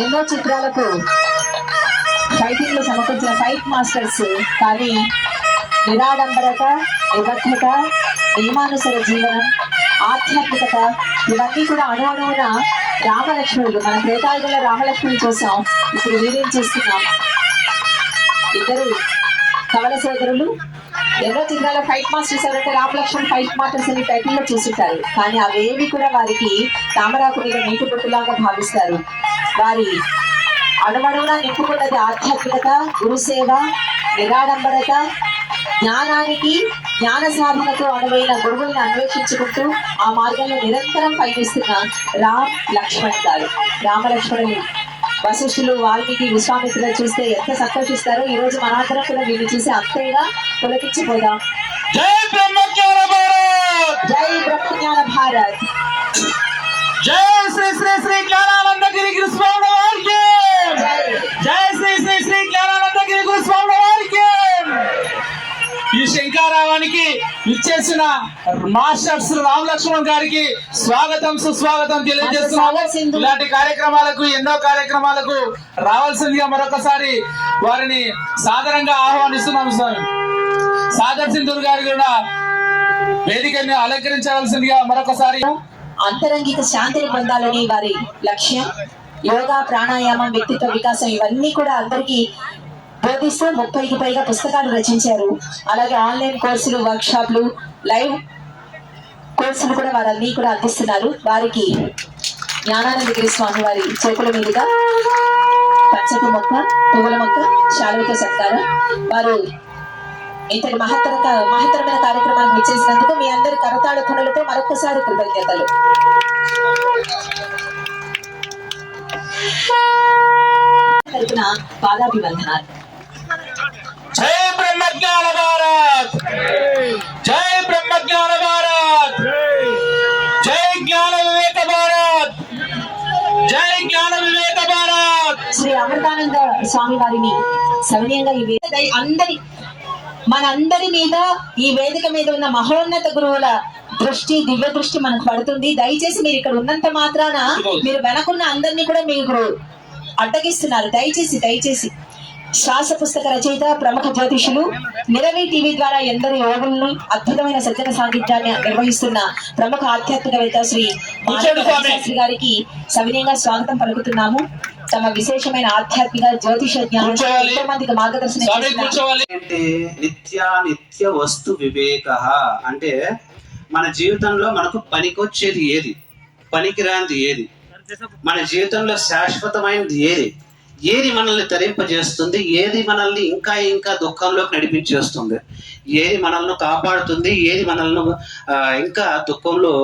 ఎన్నో చిత్రాలకు ఫైటింగ్లు సమకూర్చిన ఫైట్ మాస్టర్స్, కానీ నిరాడంబరత, నిబద్ధత, నియమానుసర జీవనం, ఆధ్యాత్మికత ఇవన్నీ కూడా అణువణువున రామలక్ష్మణుడు, మన త్రేతాయుగంలో రామలక్ష్మణుడు చూసాం. ఇప్పుడు వీరేం చేస్తున్నాం? ఇద్దరు కవల సోదరులు. ఎన్నో చిత్రాల ఫైట్ మాస్టర్స్ ఎవరంటే రామలక్ష్మణ్ ఫైట్ మాస్టర్స్ అని టైటిల్లో చూస్తుంటారు, కానీ అవేవి కూడా వారికి తామరాకు మీద నీటి బొట్టులాగా భావిస్తారు. వారి అణువణువున నింపుకున్నది ఆధ్యాత్మికత, గురుసేవ, నిరాడంబరత, జ్ఞానానికి జ్ఞాన సాధనకు అనువైన గురువుల్ని అన్వేషించుకుంటూ ఆ మార్గంలో నిరంతరం పయనిస్తున్న రామ్ లక్ష్మణ్ గారు. రామలక్ష్మణులు వశిష్ఠులు, వాల్మీకి, విశ్వామిత్రులు చూస్తే ఎంత సంతోషిస్తారో ఈ రోజు మనందరం కూడా వీళ్ళు చూసి అంతేగా పులకించిపోదాం. జై బ్రహ్మజ్ఞాన భారత్, జై బ్రహ్మజ్ఞాన భారత్, జై శ్రీ శ్రీ శ్రీ జ్ఞానానందగిరి గురుస్వామి వారికి, జై శ్రీ శ్రీ శ్రీ జ్ఞానానందగిరి గురుస్వామి వారికి. ఈ శంకారావానికి ఇచ్చేసిన మాస్టర్స్ రామ్ లక్ష్మణ్ గారికి స్వాగతం సుస్వాగతం తెలియజేస్తున్నాము. ఇలాంటి కార్యక్రమాలకు, ఎన్నో కార్యక్రమాలకు రావాల్సిందిగా మరొకసారి వారిని సాదరంగా ఆహ్వానిస్తున్నాము. స్వామి సాగర్ సింధూర్ గారు కూడా వేదికను అలంకరించవలసిందిగా మరొకసారి. అంతరంగిక శాంతిని పొందాలని వారి లక్ష్యం. యోగా, ప్రాణాయామం, వ్యక్తిత్వ వికాసం ఇవన్నీ కూడా అందరికీ బోధిస్తూ 30కి పైగా పుస్తకాలు రచించారు. అలాగే ఆన్లైన్ కోర్సులు, వర్క్ షాప్లు, లైవ్ కోర్సులు కూడా వారన్నీ కూడా అందిస్తున్నారు. వారికి జ్ఞానానందగిరి స్వామి వారి చేతుల మీదుగా పచ్చటి మొక్క, పువ్వుల మొక్క, శాలువతో సత్కారం. వారు ఇంతటి మహత్తరమైన కార్యక్రమాన్ని ఇచ్చేసినందుకు మీ అందరి కరతాళ ధ్వనులతో మరొకసారి కృతజ్ఞతలు. తరపున పాదాభివందనాలు. జై బ్రహ్మజ్ఞాన భారత్, జై బ్రహ్మజ్ఞాన భారత్, జై జ్ఞాన వివేక భారత్, జై జ్ఞాన వివేక భారత్. శ్రీ అమృతానంద స్వామి వారిని సవినయంగా ఈ వేదిక మనందరి మీద, ఈ వేదిక మీద ఉన్న మహోన్నత గురువుల దృష్టి, దివ్య దృష్టి మనకు పడుతుంది. దయచేసి మీరు ఇక్కడ ఉన్నంత మాత్రాన మీరు వెనకున్న అందరినీ కూడా మీరు అడ్డగిస్తున్నారు. దయచేసి శ్వాస పుస్తక రచయిత, ప్రముఖ జ్యోతిషులు, నిరవి టీవీ ద్వారా ఎందరి యోగులను, అద్భుతమైన సజ్జన సాంగిత్యాన్ని నిర్వహిస్తున్న ప్రముఖ ఆధ్యాత్మికవేత్త శ్రీ శాస్త్రి గారికి సవినయంగా స్వాగతం పలుకుతున్నాము. తమ విశేషమైన ఆధ్యాత్మిక జ్యోతిష జ్ఞానం ఎంతో మందికి మార్గదర్శనం. నిత్య వస్తు వివేక అంటే మన జీవితంలో మనకు పనికొచ్చేది ఏది, పనికిరానిది ఏది, మన జీవితంలో శాశ్వతమైనది ఏది, ఏది మనల్ని తరింపజేస్తుంది, ఏది మనల్ని ఇంకా ఇంకా దుఃఖంలోకి నడిపించేస్తుంది, ఏది మనల్ని కాపాడుతుంది, ఏది మనల్ని ఇంకా దుఃఖంలో